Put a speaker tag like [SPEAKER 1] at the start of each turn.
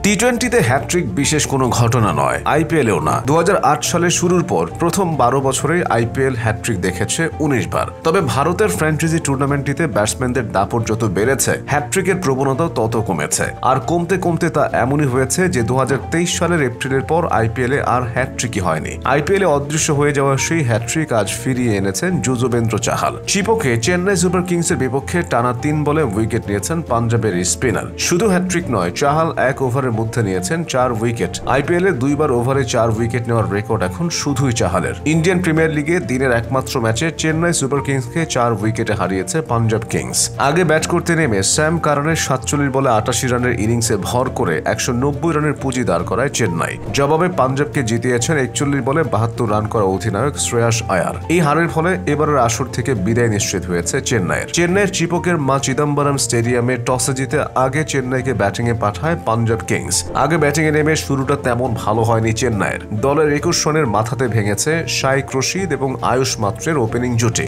[SPEAKER 1] টি-20-তে hat trick বিশেষ কোনো ঘটনা নয়, আইপিএলেও না। 2008 সালে শুরুর পর প্রথম 12 বছরে আইপিএল হ্যাট্রিক দেখেছে 19 বার। তবে ভারতের ফ্র্যাঞ্চাইজি টুর্নামেন্টটিতে ব্যাটসম্যানদের দাপট যত বেড়েছে, হ্যাট্রিকের প্রবণতাও তত কমেছে। আর কমতে কমতে তা এমনই হয়েছে যে 2023 সালের এপ্রিলের পর আইপিএলে আর হ্যাট্রিকই হয়নি। আইপিএলে অদৃশ্য হয়ে যাওয়া সেই হ্যাট্রিক আজ ফিরিয়ে এনেছেন যুজবেন্দ্র চাহাল। চিপকে চেন্নাই সুপার কিংসের বিপক্ষে টানা 3 বলে উইকেট নিয়েছেন পাঞ্জাবের স্পিনার। শুধু হ্যাট্রিক নয়, চাহাল এক ওভারের মধ্যে নিয়েছেন 4 উইকেট। আইপিএলে 2 বার ওভারে 4 উইকেট নেওয়ার রেকর্ড এখন শুধুই চাহালের। ইন্ডিয়ান প্রিমিয়ার লিগে দিনের একমাত্র ম্যাচে চেন্নাই সুপার কিংসকে 4 উইকেটে হারিয়েছে পাঞ্জাব কিংস। আগে ব্যাট করতে নেমে স্যাম কারনের 47 বলে 88 রানের ইনিংসে ভর করে 190 রানের পুঁজি দাঁড় করায় চেন্নাই। জবাবে পাঞ্জাবকে জিতিয়েছেন 41 বলে 72 রান করা অধিনায়ক শ্রেয়াস আয়ার। এই হারের ফলে এবারের আসর থেকে বিদায় নিশ্চিত হয়েছে চেন্নাইয়ের চিপকের মা চিদম্বরম স্টেডিয়ামে টসে জিতে আগে চেন্নাইকে ব্যাটিংয়ে পাঠায় পাঞ্জাব কিংস। আগে ব্যাটিংয়ে নেমে শুরুটা তেমন ভালো হয়নি চেন্নাইয়ের। দলের 21 রানের মাথাতে ভেঙেছে শাইখ রশিদ এবং আয়ুষ মাত্রের ওপেনিং জুটি।